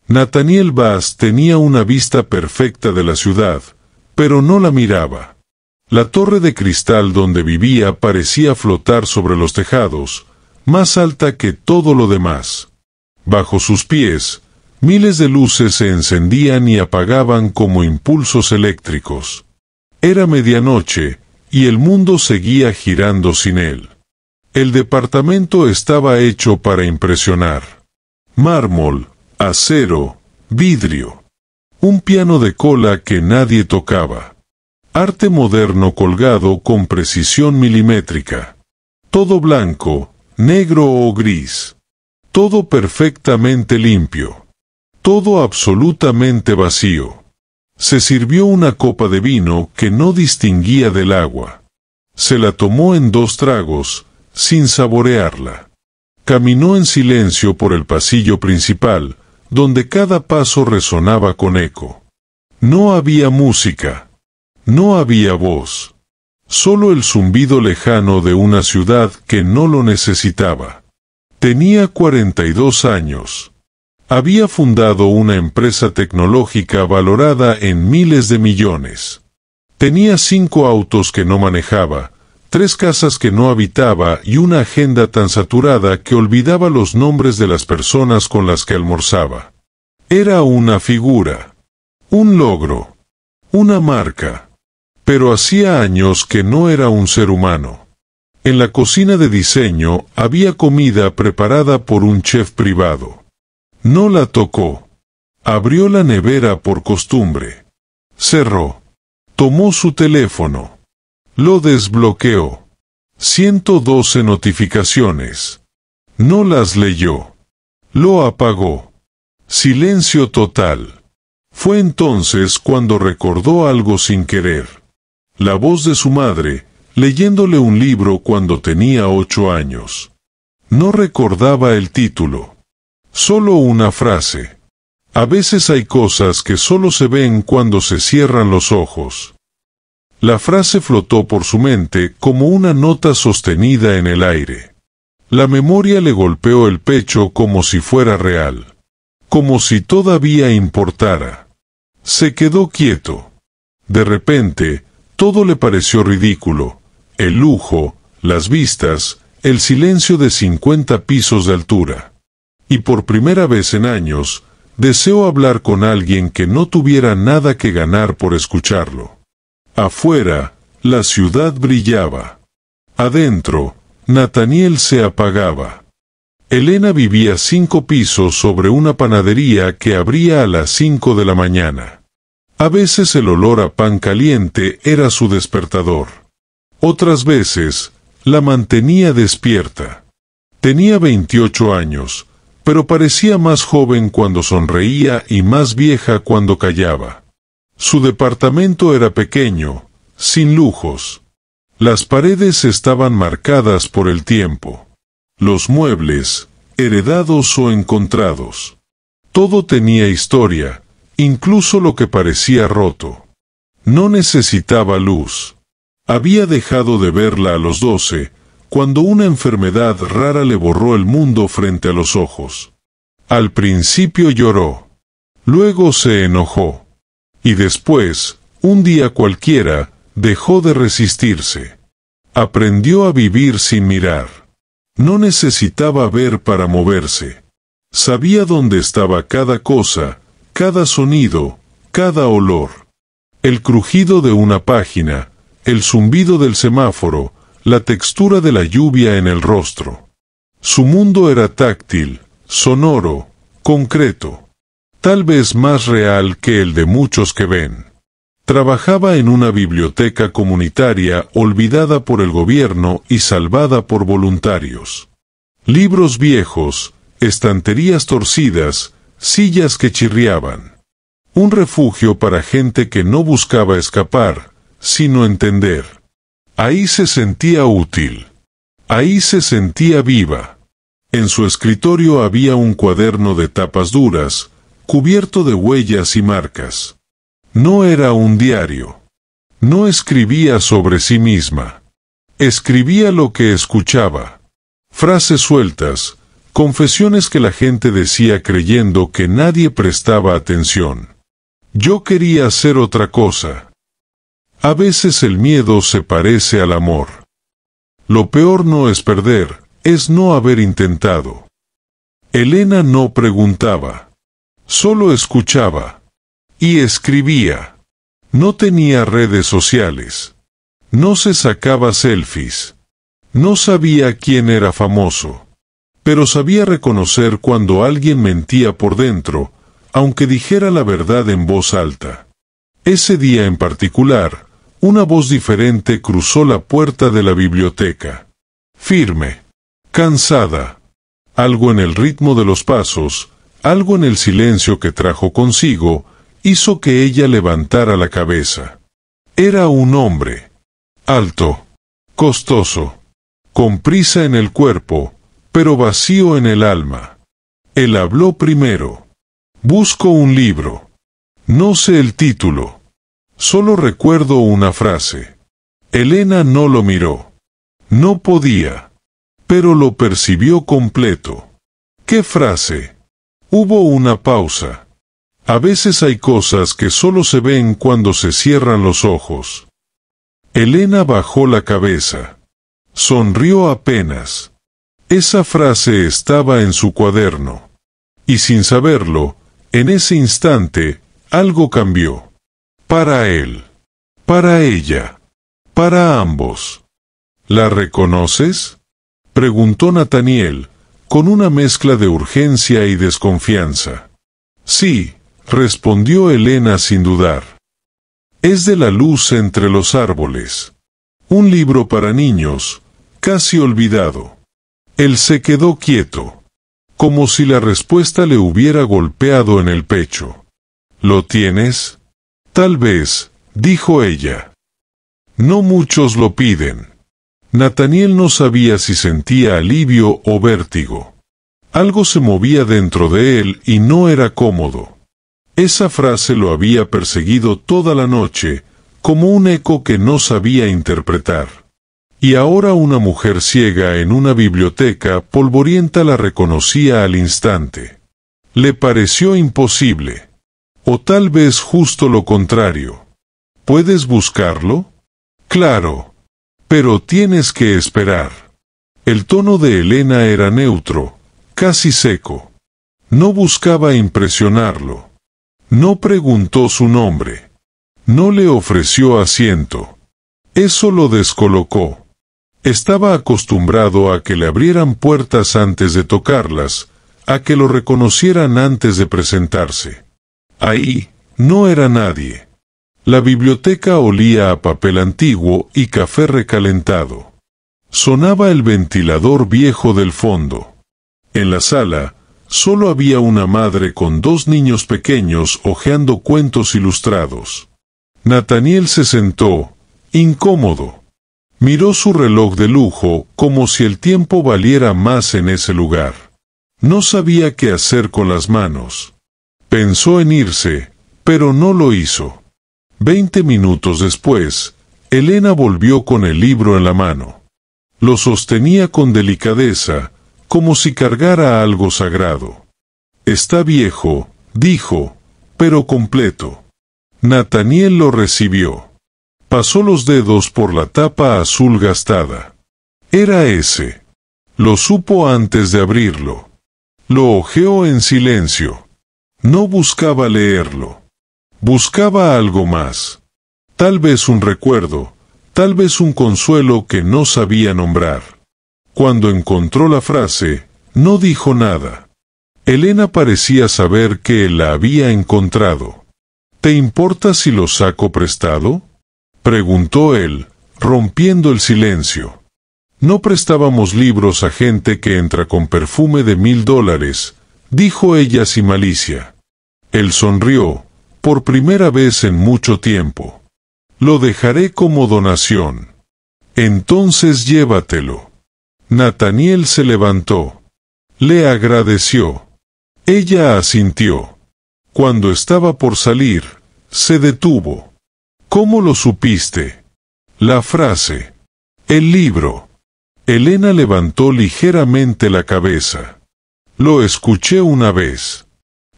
Nathaniel Bass tenía una vista perfecta de la ciudad, pero no la miraba. La torre de cristal donde vivía parecía flotar sobre los tejados, más alta que todo lo demás. Bajo sus pies, miles de luces se encendían y apagaban como impulsos eléctricos. Era medianoche, y el mundo seguía girando sin él. El departamento estaba hecho para impresionar. Mármol, acero, vidrio. Un piano de cola que nadie tocaba. Arte moderno colgado con precisión milimétrica. Todo blanco, negro o gris. Todo perfectamente limpio. Todo absolutamente vacío. Se sirvió una copa de vino que no distinguía del agua. Se la tomó en 2 tragos, sin saborearla. Caminó en silencio por el pasillo principal, donde cada paso resonaba con eco. No había música. No había voz. Solo el zumbido lejano de una ciudad que no lo necesitaba. Tenía 42 años. Había fundado una empresa tecnológica valorada en miles de millones. Tenía 5 autos que no manejaba, 3 casas que no habitaba y una agenda tan saturada que olvidaba los nombres de las personas con las que almorzaba. Era una figura, un logro, una marca. Pero hacía años que no era un ser humano. En la cocina de diseño había comida preparada por un chef privado. No la tocó. Abrió la nevera por costumbre. Cerró. Tomó su teléfono. Lo desbloqueó. 112 notificaciones. No las leyó. Lo apagó. Silencio total. Fue entonces cuando recordó algo sin querer. La voz de su madre, leyéndole un libro cuando tenía 8 años. No recordaba el título. Solo una frase. A veces hay cosas que solo se ven cuando se cierran los ojos. La frase flotó por su mente como una nota sostenida en el aire. La memoria le golpeó el pecho como si fuera real. Como si todavía importara. Se quedó quieto. De repente, todo le pareció ridículo. El lujo, las vistas, el silencio de 50 pisos de altura. Y por primera vez en años, deseó hablar con alguien que no tuviera nada que ganar por escucharlo. Afuera, la ciudad brillaba. Adentro, Nathaniel se apagaba. Elena vivía 5 pisos sobre una panadería que abría a las 5 de la mañana. A veces el olor a pan caliente era su despertador. Otras veces, la mantenía despierta. Tenía 28 años, pero parecía más joven cuando sonreía y más vieja cuando callaba. Su departamento era pequeño, sin lujos. Las paredes estaban marcadas por el tiempo. Los muebles, heredados o encontrados. Todo tenía historia, incluso lo que parecía roto. No necesitaba luz. Había dejado de verla a los 12, cuando una enfermedad rara le borró el mundo frente a los ojos. Al principio lloró. Luego se enojó. Y después, un día cualquiera, dejó de resistirse. Aprendió a vivir sin mirar. No necesitaba ver para moverse. Sabía dónde estaba cada cosa, cada sonido, cada olor. El crujido de una página, el zumbido del semáforo, la textura de la lluvia en el rostro. Su mundo era táctil, sonoro, concreto. Tal vez más real que el de muchos que ven. Trabajaba en una biblioteca comunitaria olvidada por el gobierno y salvada por voluntarios. Libros viejos, estanterías torcidas, sillas que chirriaban. Un refugio para gente que no buscaba escapar, sino entender. Ahí se sentía útil. Ahí se sentía viva. En su escritorio había un cuaderno de tapas duras, cubierto de huellas y marcas. No era un diario. No escribía sobre sí misma. Escribía lo que escuchaba. Frases sueltas, Confesiones que la gente decía creyendo que nadie prestaba atención. Yo quería hacer otra cosa. A veces el miedo se parece al amor. Lo peor no es perder, es no haber intentado. Elena no preguntaba. Solo escuchaba. Y escribía. No tenía redes sociales. No se sacaba selfies. No sabía quién era famoso. Pero sabía reconocer cuando alguien mentía por dentro, aunque dijera la verdad en voz alta. Ese día en particular, una voz diferente cruzó la puerta de la biblioteca. Firme. Cansada. Algo en el ritmo de los pasos, algo en el silencio que trajo consigo, hizo que ella levantara la cabeza. Era un hombre. Alto. Costoso. Con prisa en el cuerpo, pero vacío en el alma. Él habló primero. Busco un libro. No sé el título. Solo recuerdo una frase. Elena no lo miró. No podía. Pero lo percibió completo. ¿Qué frase? Hubo una pausa. A veces hay cosas que solo se ven cuando se cierran los ojos. Elena bajó la cabeza. Sonrió apenas. Esa frase estaba en su cuaderno. Y sin saberlo, en ese instante, algo cambió. Para él. Para ella. Para ambos. ¿La reconoces?, preguntó Nathaniel, con una mezcla de urgencia y desconfianza. Sí, respondió Elena sin dudar. Es de La luz entre los árboles. Un libro para niños, casi olvidado. Él se quedó quieto, como si la respuesta le hubiera golpeado en el pecho. ¿Lo tienes? Tal vez, dijo ella. No muchos lo piden. Nathaniel no sabía si sentía alivio o vértigo. Algo se movía dentro de él y no era cómodo. Esa frase lo había perseguido toda la noche, como un eco que no sabía interpretar. Y ahora una mujer ciega en una biblioteca polvorienta la reconocía al instante. Le pareció imposible. O tal vez justo lo contrario. ¿Puedes buscarlo? Claro. Pero tienes que esperar. El tono de Elena era neutro, casi seco. No buscaba impresionarlo. No preguntó su nombre. No le ofreció asiento. Eso lo descolocó. Estaba acostumbrado a que le abrieran puertas antes de tocarlas, a que lo reconocieran antes de presentarse. Ahí, no era nadie. La biblioteca olía a papel antiguo y café recalentado. Sonaba el ventilador viejo del fondo. En la sala, solo había una madre con 2 niños pequeños hojeando cuentos ilustrados. Nathaniel se sentó, incómodo. Miró su reloj de lujo como si el tiempo valiera más en ese lugar. No sabía qué hacer con las manos. Pensó en irse, pero no lo hizo. 20 minutos después, Elena volvió con el libro en la mano. Lo sostenía con delicadeza, como si cargara algo sagrado. Está viejo, dijo, pero completo. Nathaniel lo recibió. Pasó los dedos por la tapa azul gastada. Era ese. Lo supo antes de abrirlo. Lo hojeó en silencio. No buscaba leerlo. Buscaba algo más. Tal vez un recuerdo, tal vez un consuelo que no sabía nombrar. Cuando encontró la frase, no dijo nada. Elena parecía saber que la había encontrado. ¿Te importa si lo saco prestado?, preguntó él, rompiendo el silencio. No prestábamos libros a gente que entra con perfume de $1000, dijo ella sin malicia. Él sonrió, por primera vez en mucho tiempo. Lo dejaré como donación. Entonces llévatelo. Nathaniel se levantó. Le agradeció. Ella asintió. Cuando estaba por salir, se detuvo. ¿Cómo lo supiste? La frase. El libro. Elena levantó ligeramente la cabeza. Lo escuché una vez.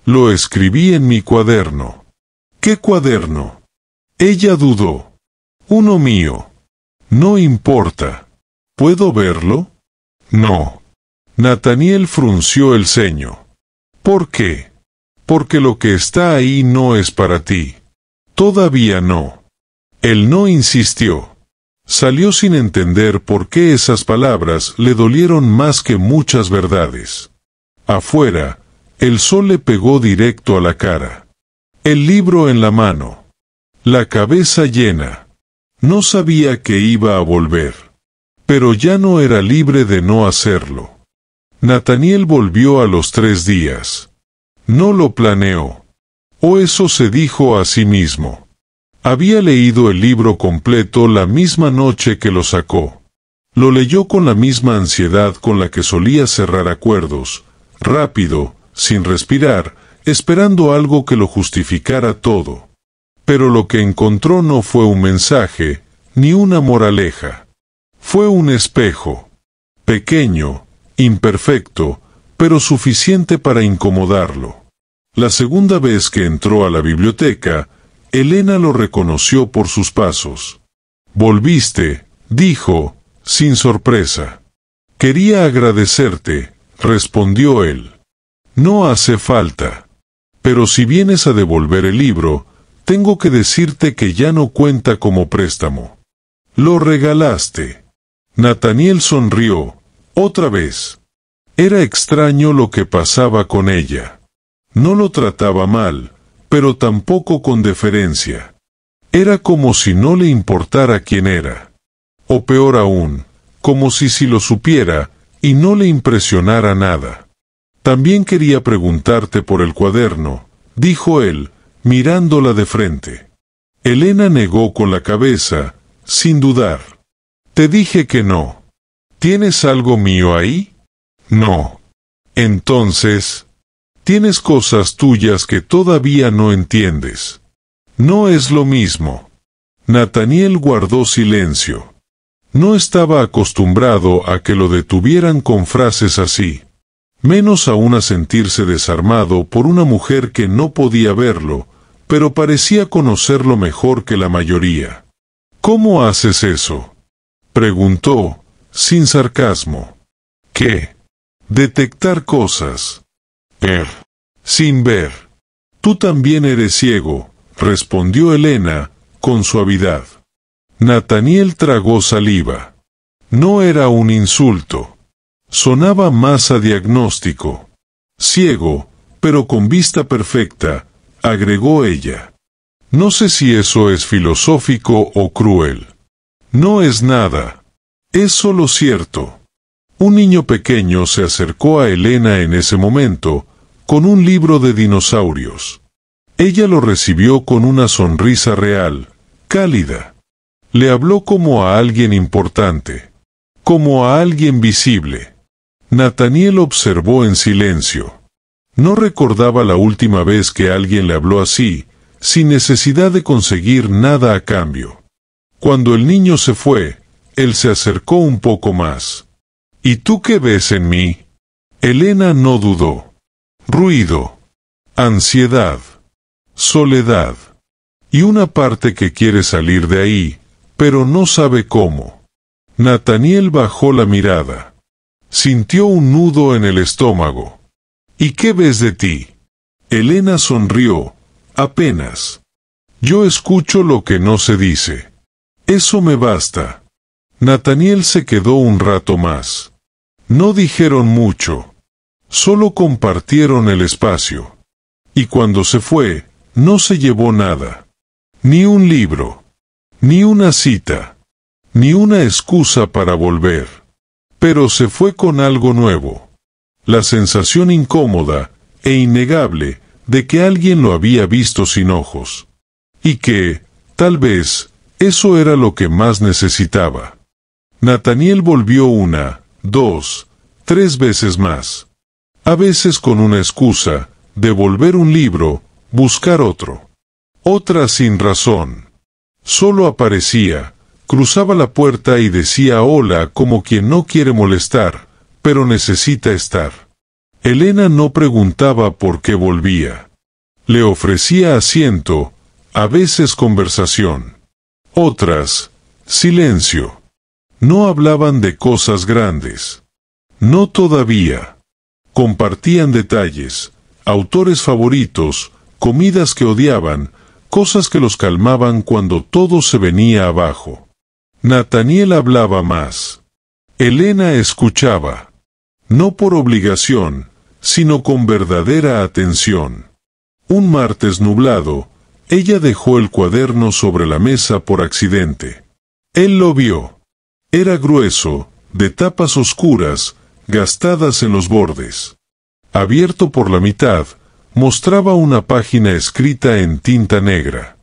Lo escribí en mi cuaderno. ¿Qué cuaderno? Ella dudó. Uno mío. No importa. ¿Puedo verlo? No. Nathaniel frunció el ceño. ¿Por qué? Porque lo que está ahí no es para ti. Todavía no. Él no insistió. Salió sin entender por qué esas palabras le dolieron más que muchas verdades. Afuera, el sol le pegó directo a la cara. El libro en la mano. La cabeza llena. No sabía que iba a volver. Pero ya no era libre de no hacerlo. Nathaniel volvió a los 3 días. No lo planeó. O eso se dijo a sí mismo. Había leído el libro completo la misma noche que lo sacó. Lo leyó con la misma ansiedad con la que solía cerrar acuerdos, rápido, sin respirar, esperando algo que lo justificara todo. Pero lo que encontró no fue un mensaje, ni una moraleja. Fue un espejo. Pequeño, imperfecto, pero suficiente para incomodarlo. La segunda vez que entró a la biblioteca, Elena lo reconoció por sus pasos. «Volviste», dijo, sin sorpresa. «Quería agradecerte», respondió él. «No hace falta. Pero si vienes a devolver el libro, tengo que decirte que ya no cuenta como préstamo. Lo regalaste». Nathaniel sonrió, otra vez. Era extraño lo que pasaba con ella. No lo trataba mal, pero tampoco con deferencia. Era como si no le importara quién era. O peor aún, como si lo supiera y no le impresionara nada. «También quería preguntarte por el cuaderno», dijo él, mirándola de frente. Elena negó con la cabeza, sin dudar. «Te dije que no. ¿Tienes algo mío ahí?» «No». «Entonces, tienes cosas tuyas que todavía no entiendes». «No es lo mismo». Nathaniel guardó silencio. No estaba acostumbrado a que lo detuvieran con frases así. Menos aún a sentirse desarmado por una mujer que no podía verlo, pero parecía conocerlo mejor que la mayoría. «¿Cómo haces eso?», preguntó, sin sarcasmo. «¿Qué?». «Detectar cosas». «Ver». «Sin ver». «Tú también eres ciego», respondió Elena, con suavidad. Nathaniel tragó saliva. No era un insulto. Sonaba más a diagnóstico. «Ciego, pero con vista perfecta», agregó ella. «No sé si eso es filosófico o cruel». «No es nada. Es solo cierto». Un niño pequeño se acercó a Elena en ese momento, con un libro de dinosaurios. Ella lo recibió con una sonrisa real, cálida. Le habló como a alguien importante, como a alguien visible. Nathaniel observó en silencio. No recordaba la última vez que alguien le habló así, sin necesidad de conseguir nada a cambio. Cuando el niño se fue, él se acercó un poco más. «¿Y tú qué ves en mí?». Elena no dudó. Ruido, ansiedad, soledad, y una parte que quiere salir de ahí, pero no sabe cómo. Nathaniel bajó la mirada. Sintió un nudo en el estómago. «¿Y qué ves de ti?». Elena sonrió, apenas. «Yo escucho lo que no se dice. Eso me basta». Nathaniel se quedó un rato más. No dijeron mucho. Solo compartieron el espacio. Y cuando se fue, no se llevó nada. Ni un libro. Ni una cita. Ni una excusa para volver. Pero se fue con algo nuevo. La sensación incómoda e innegable de que alguien lo había visto sin ojos. Y que, tal vez, eso era lo que más necesitaba. Nathaniel volvió 1, 2, 3 veces más. A veces con una excusa, devolver un libro, buscar otro. Otra sin razón. Solo aparecía, cruzaba la puerta y decía hola como quien no quiere molestar, pero necesita estar. Elena no preguntaba por qué volvía. Le ofrecía asiento, a veces conversación. Otras, silencio. No hablaban de cosas grandes. No todavía. Compartían detalles, autores favoritos, comidas que odiaban, cosas que los calmaban cuando todo se venía abajo. Nathaniel hablaba más. Elena escuchaba. No por obligación, sino con verdadera atención. Un martes nublado, ella dejó el cuaderno sobre la mesa por accidente. Él lo vio. Era grueso, de tapas oscuras, gastadas en los bordes. Abierto por la mitad, mostraba una página escrita en tinta negra.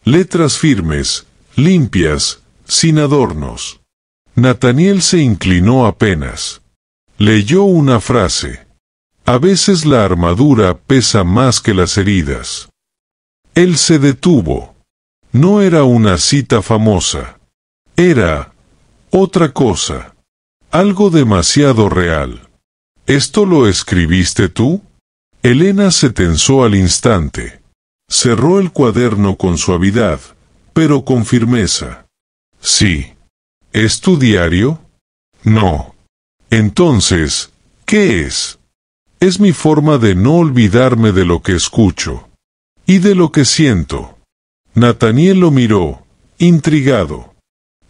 Letras firmes, limpias, sin adornos. Nathaniel se inclinó apenas. Leyó una frase. A veces la armadura pesa más que las heridas. Él se detuvo. No era una cita famosa. Era otra cosa. Algo demasiado real. ¿Esto lo escribiste tú? Elena se tensó al instante. Cerró el cuaderno con suavidad, pero con firmeza. Sí. ¿Es tu diario? No. Entonces, ¿qué es? Es mi forma de no olvidarme de lo que escucho. Y de lo que siento. Nathaniel lo miró, intrigado.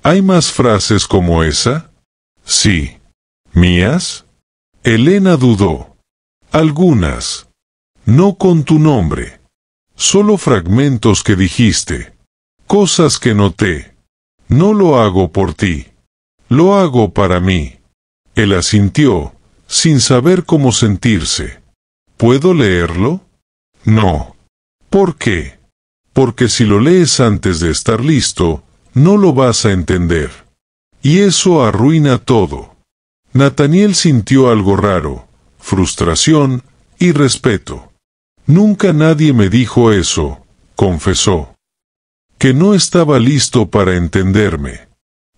¿Hay más frases como esa? Sí. ¿Mías? Elena dudó. Algunas. No con tu nombre. Solo fragmentos que dijiste. Cosas que noté. No lo hago por ti. Lo hago para mí. Él asintió, sin saber cómo sentirse. ¿Puedo leerlo? No. ¿Por qué? Porque si lo lees antes de estar listo, no lo vas a entender. Y eso arruina todo. Nathaniel sintió algo raro, frustración y respeto. Nunca nadie me dijo eso, confesó. Que no estaba listo para entenderme.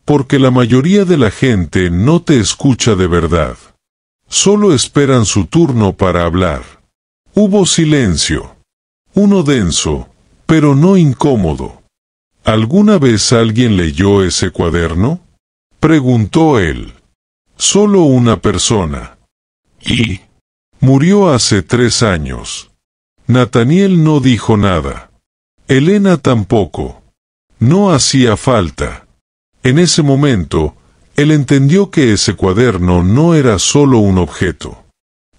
Porque la mayoría de la gente no te escucha de verdad. Solo esperan su turno para hablar. Hubo silencio. Uno denso, pero no incómodo. ¿Alguna vez alguien leyó ese cuaderno? Preguntó él. Solo una persona. Y murió hace 3 años. Nathaniel no dijo nada. Elena tampoco. No hacía falta. En ese momento, él entendió que ese cuaderno no era solo un objeto.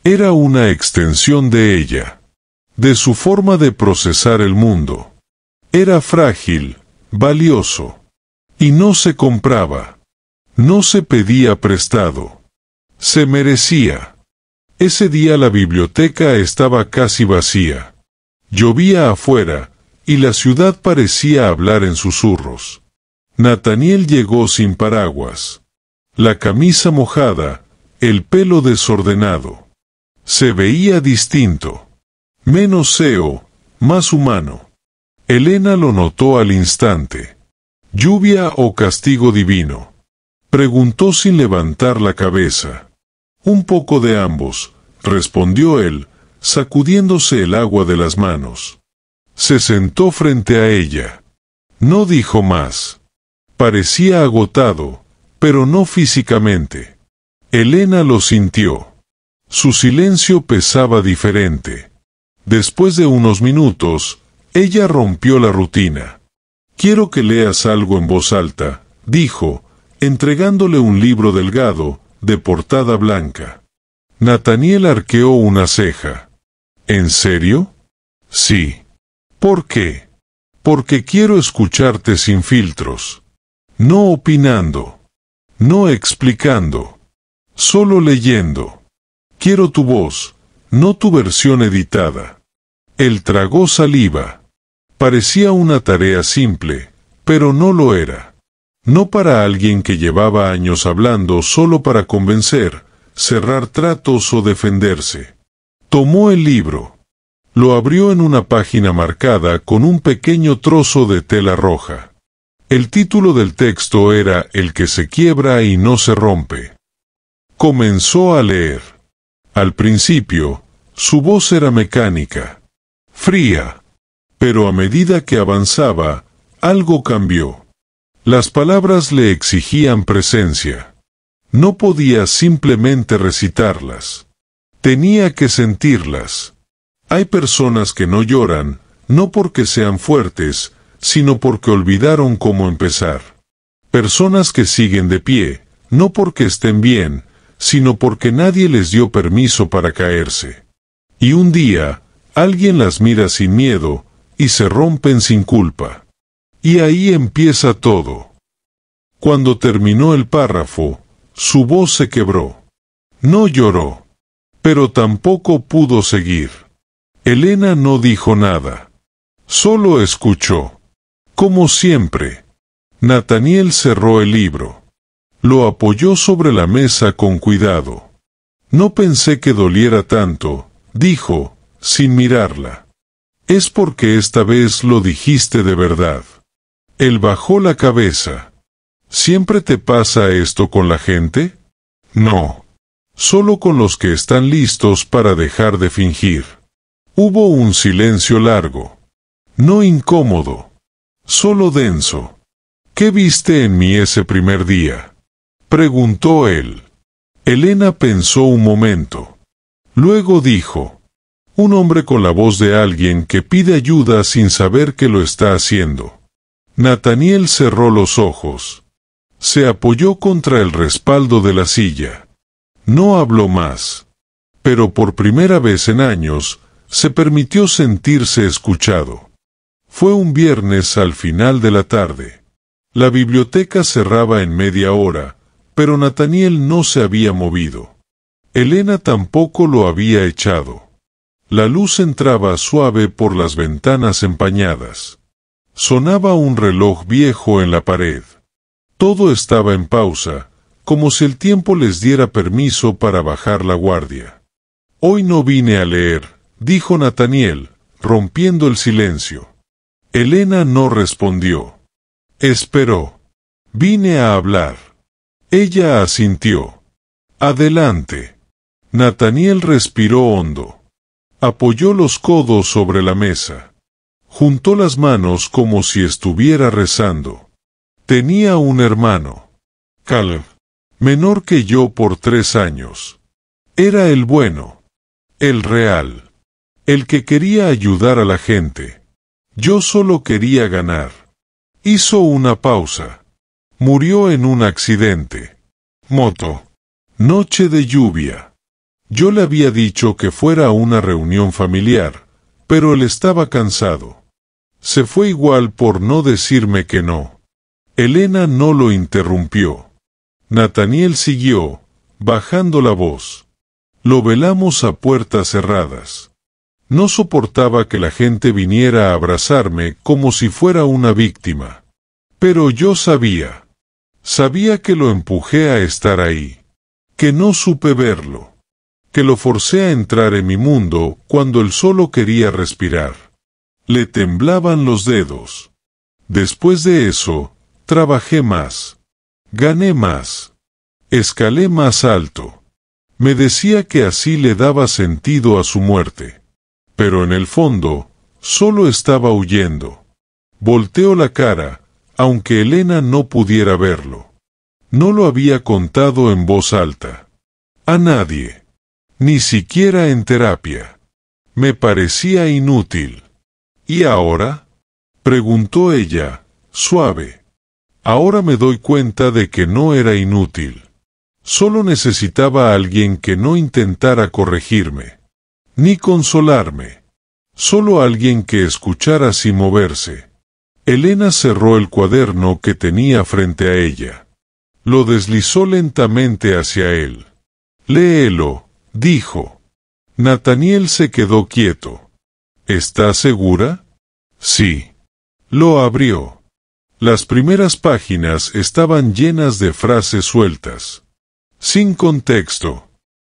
Era una extensión de ella. De su forma de procesar el mundo. Era frágil, valioso. Y no se compraba. No se pedía prestado. Se merecía. Ese día la biblioteca estaba casi vacía. Llovía afuera, y la ciudad parecía hablar en susurros. Nathaniel llegó sin paraguas. La camisa mojada, el pelo desordenado. Se veía distinto. Menos seo, más humano. Elena lo notó al instante. ¿Lluvia o castigo divino? Preguntó sin levantar la cabeza. Un poco de ambos, respondió él, sacudiéndose el agua de las manos. Se sentó frente a ella. No dijo más. Parecía agotado, pero no físicamente. Elena lo sintió. Su silencio pesaba diferente. Después de unos minutos, ella rompió la rutina. Quiero que leas algo en voz alta, dijo, entregándole un libro delgado, de portada blanca. Nathaniel arqueó una ceja. ¿En serio? Sí. ¿Por qué? Porque quiero escucharte sin filtros. No opinando. No explicando. Solo leyendo. Quiero tu voz, no tu versión editada. Él tragó saliva. Parecía una tarea simple, pero no lo era. No para alguien que llevaba años hablando solo para convencer, cerrar tratos o defenderse. Tomó el libro. Lo abrió en una página marcada con un pequeño trozo de tela roja. El título del texto era El que se quiebra y no se rompe. Comenzó a leer. Al principio, su voz era mecánica, fría, pero a medida que avanzaba, algo cambió. Las palabras le exigían presencia. No podía simplemente recitarlas. Tenía que sentirlas. Hay personas que no lloran, no porque sean fuertes, sino porque olvidaron cómo empezar. Personas que siguen de pie, no porque estén bien, sino porque nadie les dio permiso para caerse. Y un día, alguien las mira sin miedo, y se rompen sin culpa. Y ahí empieza todo. Cuando terminó el párrafo, su voz se quebró. No lloró, pero tampoco pudo seguir. Elena no dijo nada. Solo escuchó. Como siempre. Nathaniel cerró el libro. Lo apoyó sobre la mesa con cuidado. No pensé que doliera tanto, dijo, sin mirarla. Es porque esta vez lo dijiste de verdad. Él bajó la cabeza. ¿Siempre te pasa esto con la gente? No. Solo con los que están listos para dejar de fingir. Hubo un silencio largo. No incómodo. Solo denso. ¿Qué viste en mí ese primer día? Preguntó él. Elena pensó un momento. Luego dijo, un hombre con la voz de alguien que pide ayuda sin saber que lo está haciendo. Nathaniel cerró los ojos. Se apoyó contra el respaldo de la silla. No habló más. Pero por primera vez en años, se permitió sentirse escuchado. Fue un viernes al final de la tarde. La biblioteca cerraba en media hora, pero Nathaniel no se había movido. Elena tampoco lo había echado. La luz entraba suave por las ventanas empañadas. Sonaba un reloj viejo en la pared. Todo estaba en pausa, como si el tiempo les diera permiso para bajar la guardia. Hoy no vine a leer, dijo Nathaniel, rompiendo el silencio. Elena no respondió. Esperó. Vine a hablar. Ella asintió. Adelante. Nathaniel respiró hondo. Apoyó los codos sobre la mesa. Juntó las manos como si estuviera rezando. Tenía un hermano. Caleb. Menor que yo por 3 años. Era el bueno. El real. El que quería ayudar a la gente. Yo solo quería ganar. Hizo una pausa. Murió en un accidente. Moto. Noche de lluvia. Yo le había dicho que fuera a una reunión familiar, pero él estaba cansado. Se fue igual por no decirme que no. Elena no lo interrumpió. Nathaniel siguió, bajando la voz. Lo velamos a puertas cerradas. No soportaba que la gente viniera a abrazarme como si fuera una víctima. Pero yo sabía. Sabía que lo empujé a estar ahí. Que no supe verlo. Que lo forcé a entrar en mi mundo cuando él solo quería respirar. Le temblaban los dedos. Después de eso, trabajé más. Gané más. Escalé más alto. Me decía que así le daba sentido a su muerte. Pero en el fondo, solo estaba huyendo. Volteó la cara, aunque Elena no pudiera verlo. No lo había contado en voz alta. A nadie. Ni siquiera en terapia. Me parecía inútil. ¿Y ahora? Preguntó ella, suave. Ahora me doy cuenta de que no era inútil. Solo necesitaba a alguien que no intentara corregirme. Ni consolarme. Solo alguien que escuchara sin moverse. Elena cerró el cuaderno que tenía frente a ella. Lo deslizó lentamente hacia él. Léelo, dijo. Nathaniel se quedó quieto. ¿Estás segura? Sí. Lo abrió. Las primeras páginas estaban llenas de frases sueltas. Sin contexto.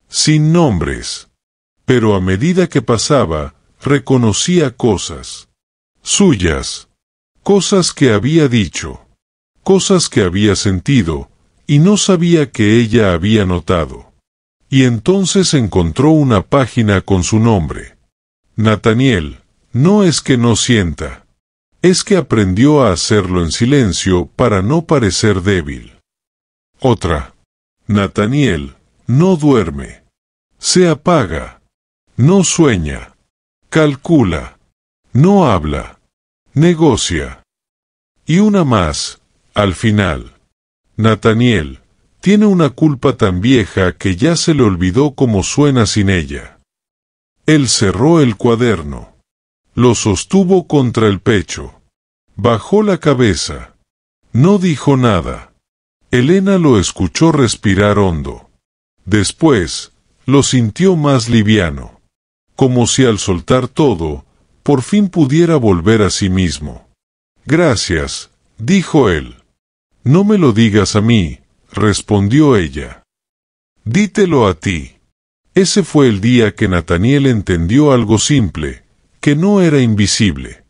Sin nombres. Pero a medida que pasaba, reconocía cosas. Suyas. Cosas que había dicho. Cosas que había sentido, y no sabía que ella había notado. y entonces encontró una página con su nombre. Nataniel, no es que no sienta, es que aprendió a hacerlo en silencio para no parecer débil. Otra. Nataniel, no duerme, se apaga, no sueña, calcula, no habla, negocia. Y una más, al final. Nataniel, tiene una culpa tan vieja que ya se le olvidó cómo suena sin ella. Él cerró el cuaderno. Lo sostuvo contra el pecho. Bajó la cabeza. No dijo nada. Elena lo escuchó respirar hondo. Después, lo sintió más liviano. Como si al soltar todo, por fin pudiera volver a sí mismo. Gracias, dijo él. No me lo digas a mí, respondió ella. Dítelo a ti. Ese fue el día que Nataniel entendió algo simple, que no era invisible.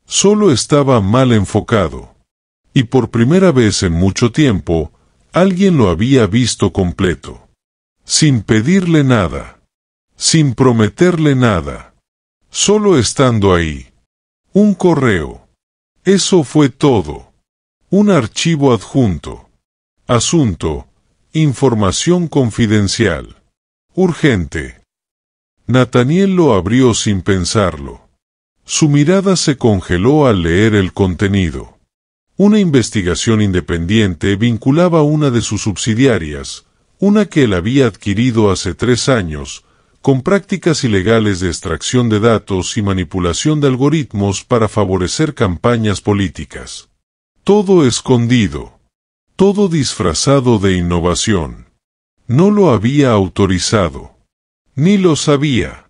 Solo estaba mal enfocado. Y por primera vez en mucho tiempo, alguien lo había visto completo. Sin pedirle nada. Sin prometerle nada. Solo estando ahí. Un correo. Eso fue todo. Un archivo adjunto. Asunto. Información confidencial. Urgente. Nataniel lo abrió sin pensarlo. Su mirada se congeló al leer el contenido. Una investigación independiente vinculaba a una de sus subsidiarias, una que él había adquirido hace 3 años, con prácticas ilegales de extracción de datos y manipulación de algoritmos para favorecer campañas políticas. Todo escondido. Todo disfrazado de innovación. No lo había autorizado. Ni lo sabía.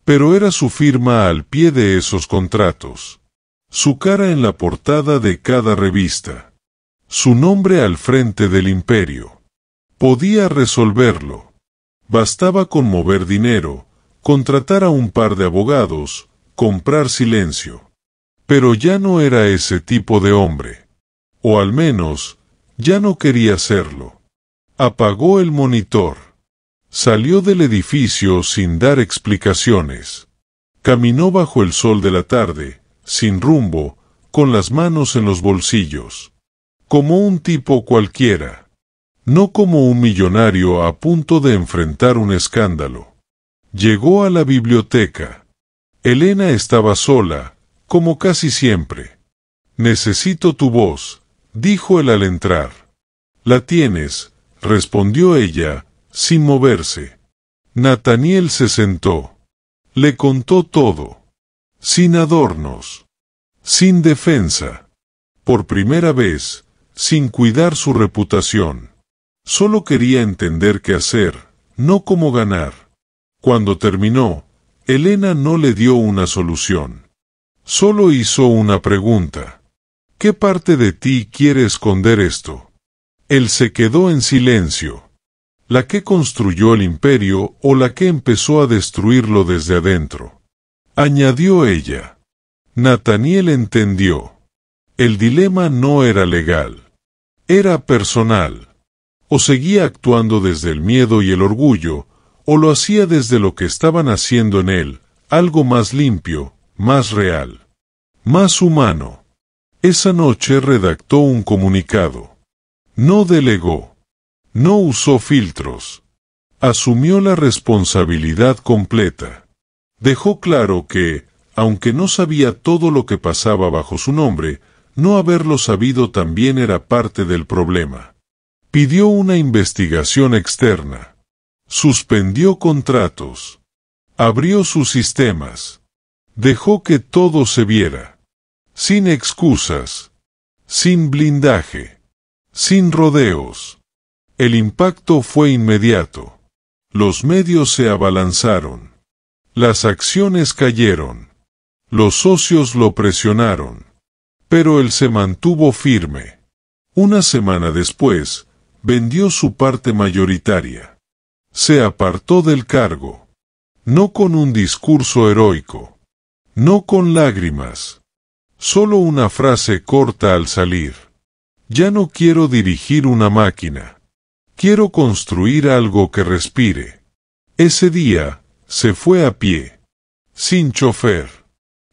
Pero era su firma al pie de esos contratos. Su cara en la portada de cada revista. Su nombre al frente del imperio. Podía resolverlo. Bastaba con mover dinero, contratar a un par de abogados, comprar silencio. Pero ya no era ese tipo de hombre. O al menos, ya no quería serlo. Apagó el monitor. Salió del edificio sin dar explicaciones. Caminó bajo el sol de la tarde, sin rumbo, con las manos en los bolsillos. Como un tipo cualquiera. No como un millonario a punto de enfrentar un escándalo. Llegó a la biblioteca. Elena estaba sola, como casi siempre. Necesito tu voz, dijo él al entrar. La tienes, respondió ella, sin moverse. Nataniel se sentó. Le contó todo. Sin adornos. Sin defensa. Por primera vez, sin cuidar su reputación. Solo quería entender qué hacer, no cómo ganar. Cuando terminó, Elena no le dio una solución. Solo hizo una pregunta. ¿Qué parte de ti quiere esconder esto? Él se quedó en silencio. ¿La que construyó el imperio o la que empezó a destruirlo desde adentro? Añadió ella. Nataniel entendió. El dilema no era legal. Era personal. O seguía actuando desde el miedo y el orgullo, o lo hacía desde lo que estaban haciendo en él, algo más limpio, más real, más humano. Esa noche redactó un comunicado. No delegó. No usó filtros. Asumió la responsabilidad completa. Dejó claro que, aunque no sabía todo lo que pasaba bajo su nombre, no haberlo sabido también era parte del problema. Pidió una investigación externa. Suspendió contratos. Abrió sus sistemas. Dejó que todo se viera. Sin excusas. Sin blindaje. Sin rodeos. El impacto fue inmediato. Los medios se abalanzaron. Las acciones cayeron. Los socios lo presionaron. Pero él se mantuvo firme. Una semana después, vendió su parte mayoritaria. Se apartó del cargo. No con un discurso heroico. No con lágrimas. Solo una frase corta al salir. Ya no quiero dirigir una máquina. Quiero construir algo que respire. Ese día, se fue a pie. Sin chofer.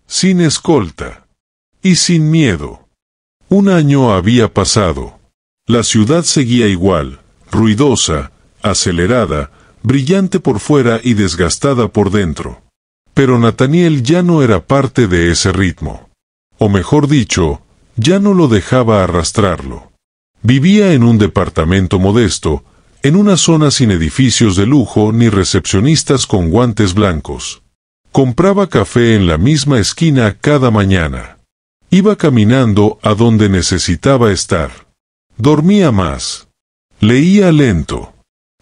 Sin escolta. Y sin miedo. Un año había pasado. La ciudad seguía igual, ruidosa, acelerada, brillante por fuera y desgastada por dentro. Pero Nathaniel ya no era parte de ese ritmo. O mejor dicho, ya no lo dejaba arrastrarlo. Vivía en un departamento modesto, en una zona sin edificios de lujo ni recepcionistas con guantes blancos. Compraba café en la misma esquina cada mañana. Iba caminando a donde necesitaba estar. Dormía más. Leía lento.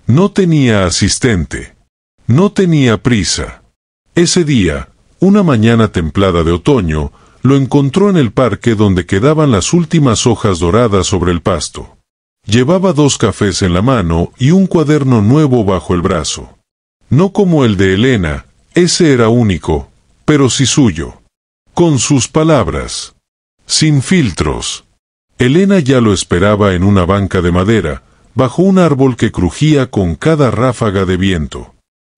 No tenía asistente. No tenía prisa. Ese día, una mañana templada de otoño, lo encontró en el parque donde quedaban las últimas hojas doradas sobre el pasto. Llevaba 2 cafés en la mano y un cuaderno nuevo bajo el brazo. No como el de Elena, ese era único, pero sí suyo. Con sus palabras. Sin filtros. Elena ya lo esperaba en una banca de madera, bajo un árbol que crujía con cada ráfaga de viento.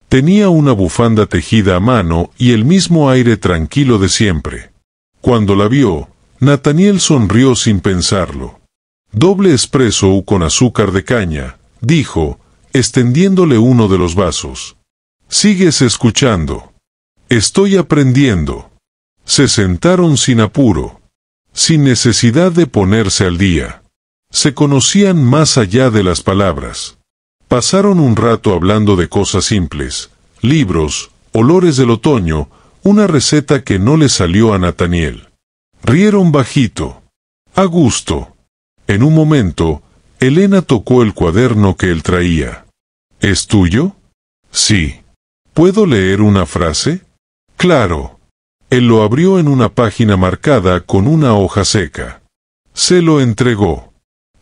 Tenía una bufanda tejida a mano y el mismo aire tranquilo de siempre. Cuando la vio, Nathaniel sonrió sin pensarlo. «Doble espresso con azúcar de caña», dijo, extendiéndole uno de los vasos. «¿Sigues escuchando?» «Estoy aprendiendo». Se sentaron sin apuro, sin necesidad de ponerse al día. Se conocían más allá de las palabras. Pasaron un rato hablando de cosas simples, libros, olores del otoño, una receta que no le salió a Nathaniel. Rieron bajito, a gusto. En un momento, Elena tocó el cuaderno que él traía. ¿Es tuyo? Sí. ¿Puedo leer una frase? Claro. Él lo abrió en una página marcada con una hoja seca. Se lo entregó.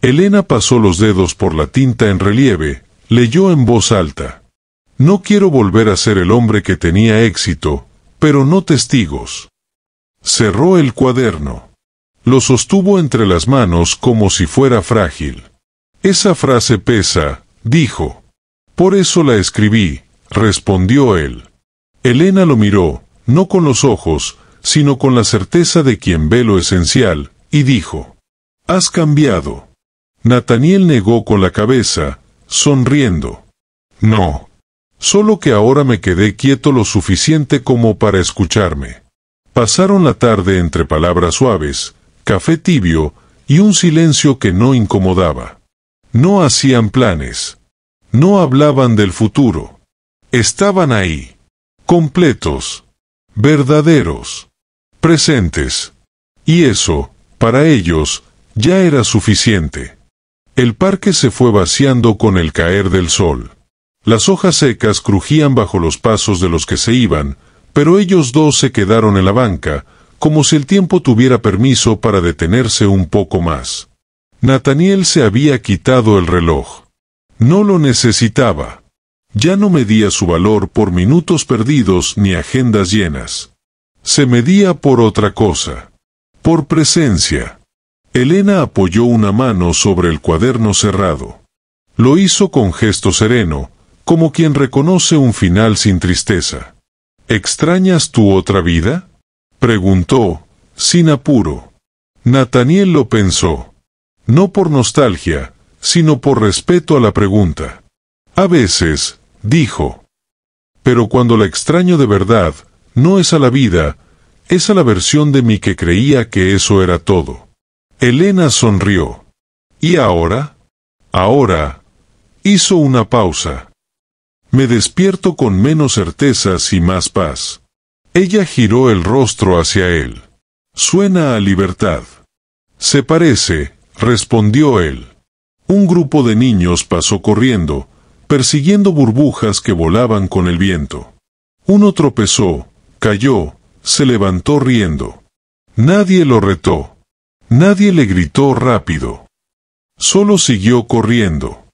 Elena pasó los dedos por la tinta en relieve, leyó en voz alta. No quiero volver a ser el hombre que tenía éxito, pero no testigos. Cerró el cuaderno. Lo sostuvo entre las manos como si fuera frágil. Esa frase pesa, dijo. Por eso la escribí, respondió él. Elena lo miró, no con los ojos, sino con la certeza de quien ve lo esencial, y dijo. Has cambiado. Nathaniel negó con la cabeza, sonriendo. No. Solo que ahora me quedé quieto lo suficiente como para escucharme. Pasaron la tarde entre palabras suaves, café tibio y un silencio que no incomodaba. No hacían planes. No hablaban del futuro. Estaban ahí. Completos. Verdaderos. Presentes. Y eso, para ellos, ya era suficiente. El parque se fue vaciando con el caer del sol. Las hojas secas crujían bajo los pasos de los que se iban, pero ellos dos se quedaron en la banca, como si el tiempo tuviera permiso para detenerse un poco más. Nathaniel se había quitado el reloj. No lo necesitaba. Ya no medía su valor por minutos perdidos ni agendas llenas. Se medía por otra cosa. Por presencia. Elena apoyó una mano sobre el cuaderno cerrado. Lo hizo con gesto sereno, como quien reconoce un final sin tristeza. ¿Extrañas tu otra vida?, preguntó, sin apuro. Nathaniel lo pensó. No por nostalgia, sino por respeto a la pregunta. A veces, dijo. Pero cuando la extraño de verdad, no es a la vida, es a la versión de mí que creía que eso era todo. Elena sonrió. ¿Y ahora? Ahora. Hizo una pausa. Me despierto con menos certezas y más paz. Ella giró el rostro hacia él. Suena a libertad. Se parece, respondió él. Un grupo de niños pasó corriendo, persiguiendo burbujas que volaban con el viento. Uno tropezó, cayó, se levantó riendo. Nadie lo retó. Nadie le gritó rápido. Solo siguió corriendo.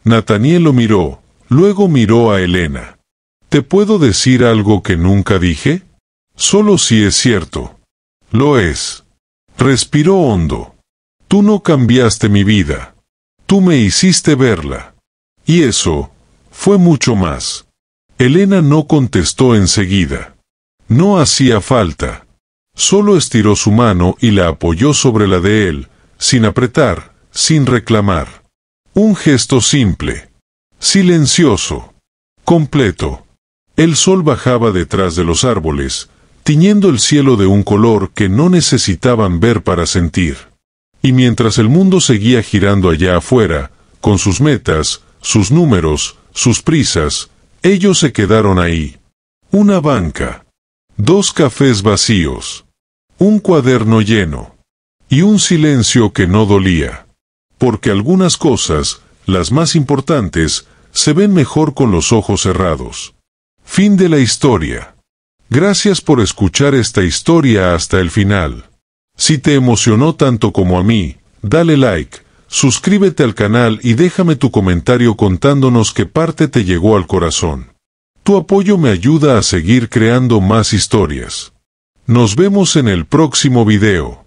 Nathaniel lo miró, luego miró a Elena. ¿Te puedo decir algo que nunca dije? Solo si es cierto. Lo es. Respiró hondo. Tú no cambiaste mi vida. Tú me hiciste verla. Y eso, fue mucho más. Elena no contestó enseguida. No hacía falta. Solo estiró su mano y la apoyó sobre la de él, sin apretar, sin reclamar. Un gesto simple, silencioso, completo. El sol bajaba detrás de los árboles, tiñendo el cielo de un color que no necesitaban ver para sentir. Y mientras el mundo seguía girando allá afuera, con sus metas, sus números, sus prisas, ellos se quedaron ahí. Una banca, 2 cafés vacíos, un cuaderno lleno, y un silencio que no dolía. Porque algunas cosas, las más importantes, se ven mejor con los ojos cerrados. Fin de la historia. Gracias por escuchar esta historia hasta el final. Si te emocionó tanto como a mí, dale like, suscríbete al canal y déjame tu comentario contándonos qué parte te llegó al corazón. Tu apoyo me ayuda a seguir creando más historias. Nos vemos en el próximo video.